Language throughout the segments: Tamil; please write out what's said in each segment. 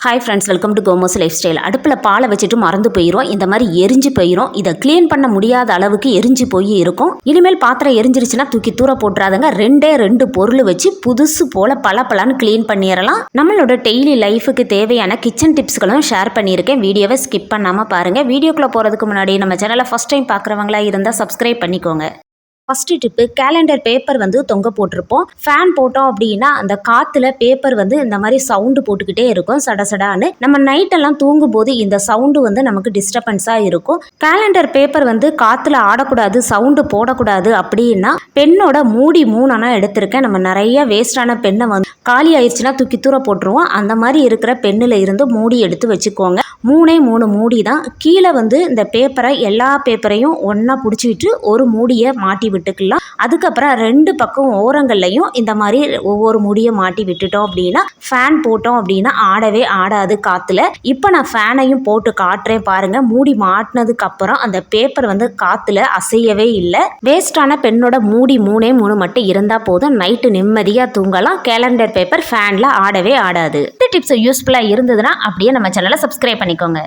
ஹாய் ஃப்ரெண்ட்ஸ், வெல்கம் டு கோமோஸ் லைஃப் ஸ்டைல். அடுப்பில் பாலை வச்சுட்டு மறந்து போயிடும். இந்த மாதிரி எரிஞ்சு போயிடும். இதை க்ளீன் பண்ண முடியாத அளவுக்கு எரிஞ்சு போய் இருக்கும். இனிமேல் பாத்திரம் எரிஞ்சிருச்சுன்னா தூக்கி தூர போட்டுறாதங்க. ரெண்டு பொருள் வச்சு புதுசு போல பலன்னு க்ளீன் பண்ணிடலாம். நம்மளோட டெய்லி லைஃபுக்கு தேவையான கிச்சன் டிப்ஸ்களும் ஷேர் பண்ணியிருக்கேன். வீடியோவை ஸ்கிப் பண்ணாமல் பாருங்கள். வீடியோக்குள்ளே போகிறதுக்கு முன்னாடி நம்ம சேனலை ஃபஸ்ட் டைம் பார்க்குறவங்களா இருந்தால் சப்ஸ்கிரைப் பண்ணிக்கோங்க. ஃபஸ்ட்டு டிப்பு, கேலண்டர் பேப்பர் தொங்க போட்டிருப்போம். ஃபேன் போட்டோம் அப்படின்னா அந்த காற்றுல பேப்பர் இந்த மாதிரி சவுண்டு போட்டுக்கிட்டே இருக்கும், சடசடான்னு. நம்ம நைட்டெல்லாம் தூங்கும்போது இந்த சவுண்டு நமக்கு டிஸ்டர்பன்ஸாக இருக்கும். கேலண்டர் பேப்பர் காற்றுல ஆடக்கூடாது, சவுண்டு போடக்கூடாது அப்படின்னா பெண்ணோட மூடி 3 எடுத்திருக்கேன். நம்ம நிறைய வேஸ்டான பெண்ணை காலி ஆயிடுச்சுன்னா தூக்கி தூர போட்டுருவோம். அந்த மாதிரி இருக்கிற பெண்ணில் இருந்து மூடி எடுத்து வச்சுக்கோங்க. 3 மூடி தான். கீழே இந்த பேப்பரை எல்லா பேப்பரையும் ஒன்றா பிடிச்சிக்கிட்டு ஒரு மூடியை மாட்டி விட்டுக்கலாம். அதுக்கப்புறம் 2 பக்கம் ஓரங்கள்லையும் இந்த மாதிரி ஒவ்வொரு மூடியை மாட்டி விட்டுட்டோம் அப்படின்னா ஃபேன் போட்டோம் அப்படின்னா ஆடவே ஆடாது காற்றுல. இப்போ நான் ஃபேனையும் போட்டு காட்டுறேன் பாருங்க. மூடி மாட்டினதுக்கு அப்புறம் அந்த பேப்பர் காற்றுல அசையவே இல்லை. வேஸ்டான பெண்ணோட மூடி 3 மட்டும் இருந்தால் போதும், நைட்டு நிம்மதியாக தூங்கலாம். கேலண்டர் பேப்பர் ஃபேனில் ஆடவே ஆடாது. இந்த டிப்ஸ் யூஸ்ஃபுல்லாக இருந்ததுன்னா அப்படியே நம்ம சேனலை சப்ஸ்கிரைப் பண்ணிக்கோங்க.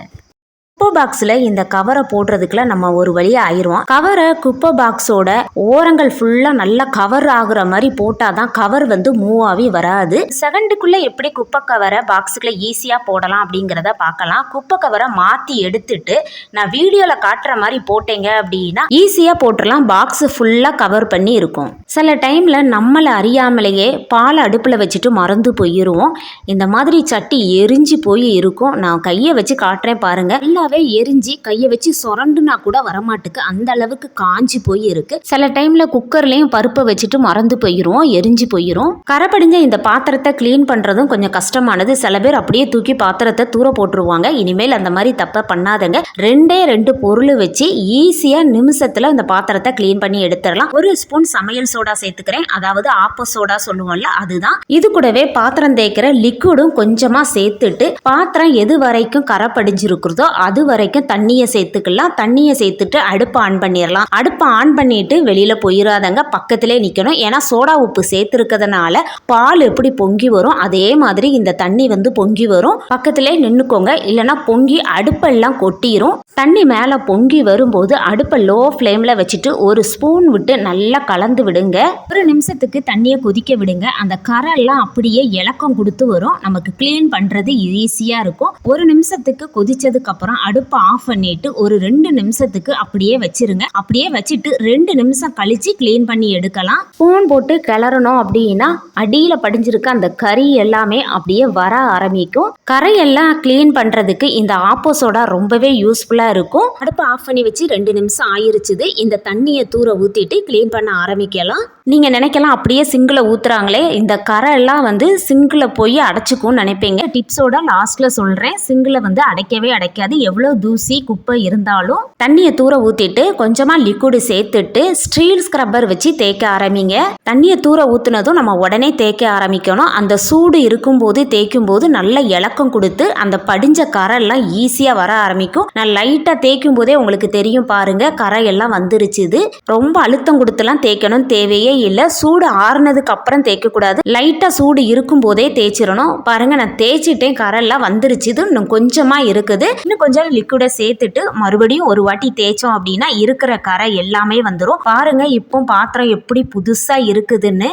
குப்பை பாக்ஸில் இந்த கவரை போடுறதுக்குள்ள நம்ம ஒரு வழியாக ஆயிடுவோம். கவரை குப்பை பாக்ஸோட ஓரங்கள் ஃபுல்லாக நல்லா கவர் ஆகுற மாதிரி போட்டால் தான் கவர் மூவ் ஆகி வராது. செகண்டுக்குள்ளே எப்படி குப்பை கவரை பாக்ஸுக்குள்ளே ஈஸியாக போடலாம் அப்படிங்கிறத பார்க்கலாம். குப்பை கவரை மாற்றி எடுத்துட்டு நான் வீடியோவில் காட்டுற மாதிரி போட்டேங்க அப்படின்னா ஈஸியாக போட்டுடலாம். பாக்ஸு ஃபுல்லாக கவர் பண்ணி இருக்கும். சில டைமில் நம்மளை அறியாமலேயே பால் அடுப்பில் வச்சுட்டு மறந்து போயிடுவோம். இந்த மாதிரி சட்டி எரிஞ்சு போய் இருக்கும். நான் கையை வச்சு காட்டுறேன் பாருங்கள். எரிஞ்சு கையை வச்சு சொரண்டுனா கூட வரமாட்டுக்கு, அந்த அளவுக்கு காஞ்சி போய் இருக்கு. சில டைம்ல குக்கர்லயும் பருப்பை வச்சுட்டு மறந்து போயிரும், எரிஞ்சு போயிரும். கரை படிஞ்ச இந்த பாத்திரத்தை கிளீன் பண்றதும் கொஞ்சம் கஷ்டமானது. சில பேர் அப்படியே தூக்கி பாத்திரத்தை தூர போட்டுருவாங்க. இனிமேல் அந்த மாதிரி தப்ப பண்ணாதங்க. 2 பொருள் வச்சு ஈஸியா நிமிஷத்துல இந்த பாத்திரத்தை கிளீன் பண்ணி எடுத்துடலாம். 1 ஸ்பூன் சமையல் சோடா சேர்த்துக்கிறேன், அதாவது ஆப்ப சோடா சொல்லுவோம்ல, அதுதான். இது கூடவே பாத்திரம் தேய்க்கிற லிக்விடும் கொஞ்சமா சேர்த்துட்டு பாத்திரம் எது வரைக்கும் கரை படிஞ்சிருக்கிறதோ அது வரைக்கும் தண்ணியை சேர்த்துக்கலாம். தண்ணியை சேர்த்துட்டு அடுப்பை ஆன் பண்ணிடலாம். அடுப்பை ஆன் பண்ணிட்டு வெளியில போயிடாதங்க, பக்கத்திலே நிற்கணும். ஏன்னா சோடா உப்பு சேர்த்துருக்கிறதுனால பால் எப்படி பொங்கி வரும் அதே மாதிரி இந்த தண்ணி பொங்கி வரும். பக்கத்திலே நின்றுக்கோங்க, இல்லைன்னா பொங்கி அடுப்பெல்லாம் கொட்டிரும். தண்ணி மேலே பொங்கி வரும்போது அடுப்பை லோ ஃப்ளேமில் வச்சுட்டு 1 ஸ்பூன் விட்டு நல்லா கலந்து விடுங்க. 1 நிமிஷத்துக்கு தண்ணியை கொதிக்க விடுங்க. அந்த கரெல்லாம் அப்படியே இலக்கம் கொடுத்து வரும். நமக்கு கிளீன் பண்ணுறது ஈஸியாக இருக்கும். 1 நிமிஷத்துக்கு கொதிச்சதுக்கு அப்புறம் அடுப்பை ஆஃப் பண்ணிட்டு ஒரு 2 நிமிஷத்துக்கு அப்படியே வச்சிருங்க. அப்படியே வச்சுட்டு 2 நிமிஷம் கழிச்சு கிளீன் பண்ணி எடுக்கலாம். ஸ்பூன் போட்டு கிளறணும் அப்படின்னா அடியில் படிஞ்சிருக்க அந்த கறி எல்லாமே அப்படியே வர ஆரம்பிக்கும். கரையெல்லாம் கிளீன் பண்ணுறதுக்கு இந்த ஆப்போ சோடா ரொம்பவே யூஸ்ஃபுல்லாக இருக்கும். அடுப்பை ஆஃப் பண்ணி வச்சு 2 நிமிஷம் ஆயிருச்சுது. இந்த தண்ணியை தூர ஊற்றிட்டு கிளீன் பண்ண ஆரம்பிக்கலாம். நீங்கள் நினைக்கலாம் அப்படியே சிங்கில் ஊற்றுறாங்களே, இந்த கரை எல்லாம் சிங்கில் போய் அடைச்சிக்கும்னு நினைப்பீங்க. டிப்ஸோட லாஸ்ட்டில் சொல்கிறேன். சிங்கில் அடைக்கவே அடைக்காது. எவ்வளோ தூசி குப்பை இருந்தாலும் தண்ணியை தூர ஊற்றிட்டு கொஞ்சமாக லிக்விடு சேர்த்துட்டு ஸ்டீல் ஸ்க்ரப்பர் வச்சு தேய்க்க ஆரம்பிங்க. தண்ணியை தூர ஊற்றுனதும் நம்ம உடனே தேய்க்க ஆரம்பிக்கணும். அந்த சூடு இருக்கும்போது தேய்க்கும் போது நல்ல இலக்கம் கொடுத்து அந்த படிஞ்ச கரை எல்லாம் ஈஸியாக வர ஆரம்பிக்கும். நான் லைட்டாக தேய்க்கும் போதே உங்களுக்கு தெரியும் பாருங்க, கரை எல்லாம் வந்துருச்சுது. ரொம்ப அழுத்தம் கொடுத்துலாம் தேய்க்கணும் தேவையே இல்லை. சூடு ஆறுனதுக்கு அப்புறம் தேய்க்கக்கூடாது. லைட்டாக சூடு இருக்கும் போதே தேய்ச்சிடணும். பாருங்க, நான் தேய்ச்சிட்டேன், கரை எல்லாம் வந்துருச்சுது. இன்னும் கொஞ்சமாக இருக்குது. இன்னும் கொஞ்சம் லிக்விடை சேர்த்துட்டு மறுபடியும் ஒரு வாட்டி தேய்ச்சோம் அப்படின்னா இருக்கிற கரை எல்லாமே வந்துடும். பாருங்க, இப்போ பாத்திரம் எப்படி புதுசா இருக்குதுன்னு.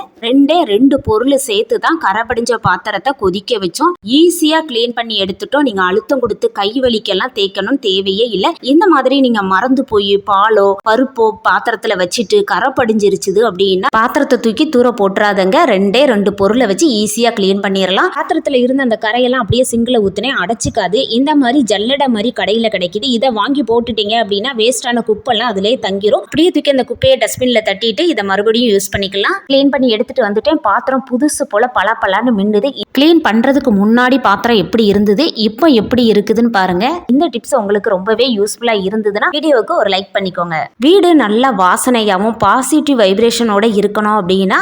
2 பொருள் சேர்த்து தான் கரை படிஞ்ச பாத்திரத்தை கொதிக்க வச்சோம். ஈஸியா கிளீன் பண்ணி எடுத்துட்டோம். நீங்க அழுத்தம் கொடுத்து கை வலிக்கெல்லாம் தேய்க்கணும் தேவையே இல்லை. இந்த மாதிரி நீங்க மறந்து போய் பாலோ பருப்போ பாத்திரத்துல வச்சுட்டு கரை படிஞ்சிருச்சுது அப்படின்னா பாத்திரத்தை தூக்கி தூர போட்டுறாதங்க. 2 பொருளை வச்சு ஈஸியா கிளீன் பண்ணிடலாம். பாத்திரத்துல இருந்த அந்த கரையெல்லாம் அப்படியே சிங்கில ஊத்துனே அடைச்சிக்காது. இந்த மாதிரி ஜல்லடை மாதிரி கடையில் கிடைக்குது. இதை வாங்கி போட்டுட்டீங்க அப்படின்னா வேஸ்டான குப்பெல்லாம் அதிலே தங்கிரும். அப்படியே தூக்கி அந்த குப்பையை டஸ்ட்பின்ல தட்டிட்டு இதை மறுபடியும் யூஸ் பண்ணிக்கலாம். கிளீன் பண்ணி எடுத்துட்டு வந்துட்டேன். பாத்திரம் புதுசு போல பலன்னு மின்னுது. கிளீன் பண்றதுக்கு முன்னாடி பாத்திரம் எப்படி இருந்தது, இப்போ எப்படி இருக்குதுன்னு பாருங்க. இந்த டிப்ஸ் உங்களுக்கு ரொம்பவே யூஸ்ஃபுல்லா இருந்ததுன்னா வீடியோவுக்கு ஒரு லைக் பண்ணிக்கோங்க. வீடு நல்ல வாசனையாகவும் பாசிட்டிவ் வைப்ரேஷனோட இருக்கணும் அப்படின்னா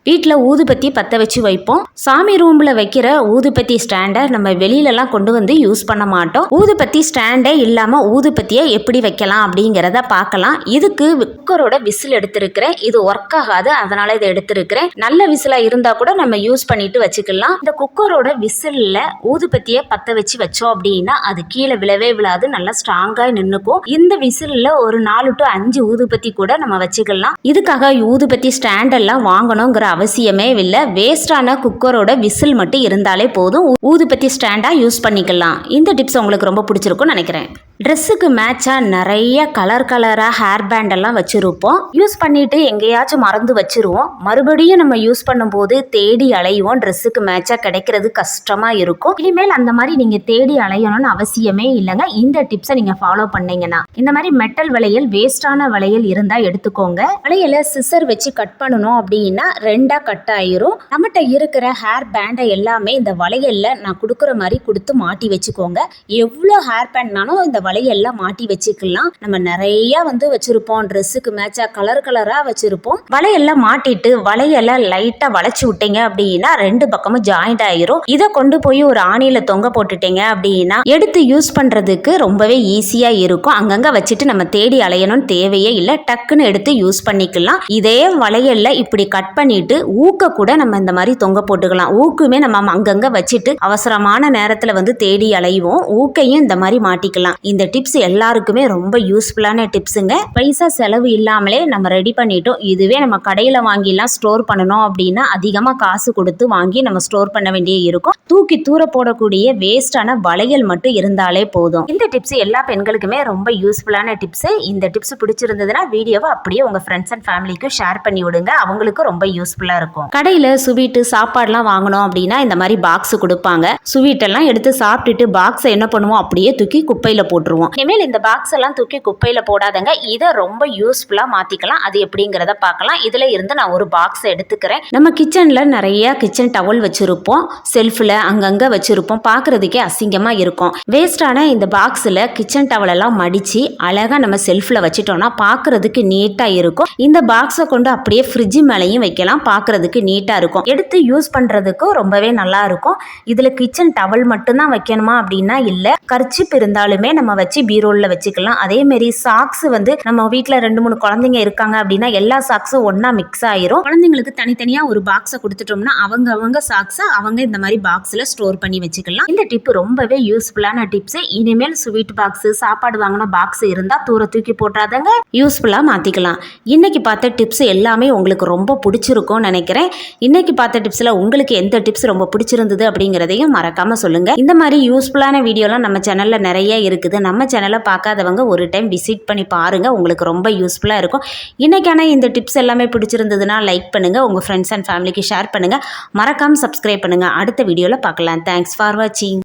வீட்டில் ஊதுபத்தி பற்ற வச்சு வைப்போம். சாமி ரூமில் வைக்கிற ஊதுபத்தி ஸ்டாண்டை நம்ம வெளியிலலாம் கொண்டு வந்து யூஸ் பண்ண மாட்டோம். ஊதுபத்தி ஸ்டாண்டே இல்லாமல் ஊதுபத்தியை எப்படி வைக்கலாம் அப்படிங்கிறத பார்க்கலாம். இதுக்கு குக்கரோட விசில் எடுத்திருக்கிறேன். இது ஒர்க் ஆகாது, அதனால இதை எடுத்திருக்கிறேன். நல்ல விசிலாக இருந்தால் கூட நம்ம யூஸ் பண்ணிட்டு வச்சுக்கலாம். இந்த குக்கரோட விசிலில் ஊதுபத்தியை பற்ற வச்சு வச்சோம் அப்படின்னா அது கீழே விழவே விழாது, நல்லா ஸ்ட்ராங்காக நின்றுக்கும். இந்த விசிலில் ஒரு 4 to 5 ஊதுபத்தி கூட நம்ம வச்சுக்கலாம். இதுக்காக ஊதுபத்தி ஸ்டாண்டெல்லாம் வாங்கணுங்கிற அவசியமே இல்லை. வேஸ்டான குக்கரோட விசில் மட்டும் இருந்தாலே போதும், ஊதுபத்தி ஸ்டாண்டா யூஸ் பண்ணிக்கலாம். இந்த டிப்ஸ் உங்களுக்கு ரொம்ப பிடிச்சிருக்கும்னு நினைக்கிறேன். ட்ரெஸ்ஸுக்கு மேட்சாக நிறைய கலராக ஹேர் பேண்ட் எல்லாம் வச்சுருப்போம். யூஸ் பண்ணிட்டு எங்கேயாச்சும் மறந்து வச்சுருவோம். மறுபடியும் நம்ம யூஸ் பண்ணும்போது தேடி அலைவோம். ட்ரெஸ்ஸுக்கு மேட்சாக கிடைக்கிறது கஷ்டமாக இருக்கும். இனிமேல் அந்த மாதிரி நீங்கள் தேடி அலையணும்னு அவசியமே இல்லைங்க. இந்த டிப்ஸை நீங்கள் ஃபாலோ பண்ணீங்கன்னா இந்த மாதிரி மெட்டல் வளையல், வேஸ்டான வளையல் இருந்தால் எடுத்துக்கோங்க. வளையலை சிசர் வச்சு கட் பண்ணணும் அப்படின்னா 2ஆக கட் ஆயிரும். நம்மகிட்ட இருக்கிற ஹேர் பேண்டை எல்லாமே இந்த வளையலில் நான் கொடுக்குற மாதிரி கொடுத்து மாட்டி வச்சுக்கோங்க. எவ்வளோ ஹேர் பேண்ட்னாலும் இந்த வளையெல்லாம் மாட்டி வச்சுக்கலாம். நம்ம நிறைய வச்சிருப்போம். ட்ரெஸ்ஸுக்கு மேட்சா கலராக வச்சிருப்போம். வளையெல்லாம் மாட்டிட்டு வளையெல்லாம் லைட்டாக வளைச்சி விட்டீங்க அப்படின்னா 2 பக்கமும் ஜாயிண்ட் ஆயிரும். இதை கொண்டு போய் ஒரு ஆணியில தொங்க போட்டுட்டீங்க அப்படின்னா எடுத்து யூஸ் பண்றதுக்கு ரொம்பவே ஈஸியா இருக்கும். அங்கங்க வச்சுட்டு நம்ம தேடி அலையணும்னு தேவையே இல்லை. டக்குன்னு எடுத்து யூஸ் பண்ணிக்கலாம். இதே வளையல்ல இப்படி கட் பண்ணிட்டு ஊக்க கூட நம்ம இந்த மாதிரி தொங்க போட்டுக்கலாம். ஊக்குமே நம்ம அங்கங்க வச்சுட்டு அவசரமான நேரத்துல தேடி அலைவோம். ஊக்கையும் இந்த மாதிரி மாட்டிக்கலாம். இந்த டிப்ஸ் எல்லாருக்குமே ரொம்ப யூஸ்ஃபுல்லான டிப்ஸுங்க. பைசா செலவு இல்லாமலே நம்ம ரெடி பண்ணிட்டோம். இதுவே நம்ம கடையில் வாங்கிலாம் ஸ்டோர் பண்ணணும் அப்படின்னா அதிகமாக காசு கொடுத்து வாங்கி நம்ம ஸ்டோர் பண்ண வேண்டிய இருக்கும். தூக்கி தூர போடக்கூடிய வேஸ்டான வளையல் மட்டும் இருந்தாலே போதும். இந்த டிப்ஸ் எல்லா பெண்களுக்குமே ரொம்ப யூஸ்ஃபுல்லான டிப்ஸ். இந்த டிப்ஸ் பிடிச்சிருந்ததுன்னா வீடியோவை அப்படியே உங்க ஃப்ரெண்ட்ஸ் அண்ட் ஃபேமிலிக்கு ஷேர் பண்ணி விடுங்க. அவங்களுக்கு ரொம்ப யூஸ்ஃபுல்லா இருக்கும். கடையில் ஸ்வீட்டு சாப்பாடுலாம் வாங்கணும் அப்படின்னா இந்த மாதிரி பாக்ஸ் கொடுப்பாங்க. ஸ்வீட் எல்லாம் எடுத்து சாப்பிட்டுட்டு பாக்ஸை என்ன பண்ணுவோம், அப்படியே தூக்கி குப்பையில போட்டுருவோம். இனிமேல் இந்த பாக்ஸ் எல்லாம் தூக்கி குப்பையில போடாதங்க. இதை ரொம்ப யூஸ்ஃபுல்லா மாத்திக்கலாம். அது எப்படிங்கிறத பார்க்கலாம். இதுல இருந்து நான் ஒரு பாக்ஸ் எடுத்துக்கிறேன். நம்ம கிச்சன்ல நிறைய கிச்சன் டவல் வச்சிருப்போம். செல்ஃப்ல அங்கங்க வச்சிருப்போம். பார்க்கறதுக்கே அசிங்கமா இருக்கும். வேஸ்டான இந்த பாக்ஸ்ல கிச்சன் டவல் எல்லாம் மடிச்சு அழகா நம்ம செல்ஃப்ல வச்சிட்டோம்னா பார்க்கறதுக்கு நீட்டா இருக்கும். இந்த பாக்ஸை கொண்டு அப்படியே ஃப்ரிட்ஜ் மேலையும் வைக்கலாம். பார்க்கறதுக்கு நீட்டா இருக்கும். எடுத்து யூஸ் பண்றதுக்கும் ரொம்பவே நல்லா இருக்கும். இதுல கிச்சன் டவல் மட்டும்தான் வைக்கணுமா அப்படின்னா இல்ல, கர்ச்சிப் இருந்தாலுமே நம்ம வச்சு பீரோல்ல வச்சுக்கலாம். அதே மாதிரி சாக்ஸ் நம்ம வீட்டில் 2-3 குழந்தைங்க இருக்காங்க அப்படின்னா எல்லா சாக்ஸும் ஒன்னா மிக்ஸ் ஆயிரும். குழந்தைங்களுக்கு தனித்தனியா ஒரு பாக்ஸை கொடுத்துட்டோம்னா அவங்க சாக்ஸை அவங்க இந்த மாதிரி பாக்ஸ்ல ஸ்டோர் பண்ணி வச்சுக்கலாம். இந்த டிப் ரொம்பவே யூஸ்ஃபுல்லான டிப்ஸ். இனிமேல் ஸ்வீட் பாக்ஸ், சாப்பாடு வாங்கின பாக்ஸ் இருந்தா தூர தூக்கி போட்டாதங்க, யூஸ்ஃபுல்லா மாத்திக்கலாம். இன்னைக்கு பார்த்த டிப்ஸ் எல்லாமே உங்களுக்கு ரொம்ப பிடிச்சிருக்கும் நினைக்கிறேன். இன்னைக்கு பார்த்த டிப்ஸ்ல உங்களுக்கு எந்த டிப்ஸ் ரொம்ப பிடிச்சிருந்தது அப்படிங்கிறதையும் மறக்காம சொல்லுங்க. இந்த மாதிரி யூஸ்ஃபுல்லான வீடியோலாம் நம்ம சேனல்ல நிறைய இருக்குது. நம்ம சேனலை பார்க்காதவங்க ஒரு டைம் விசிட் பண்ணி பாருங்க. உங்களுக்கு ரொம்ப யூஸ்ஃபுல்லாக இருக்கும். இன்னைக்கான இந்த டிப்ஸ் எல்லாமே பிடிச்சிருந்ததுன்னா லைக் பண்ணுங்க, உங்க ஃப்ரெண்ட்ஸ் அண்ட் ஃபேமிலிக்கு ஷேர் பண்ணுங்க, மறக்காம சப்ஸ்கிரைப் பண்ணுங்க. அடுத்த வீடியோவில் பார்க்கலாம். தேங்க்ஸ் ஃபார் வாட்சிங்.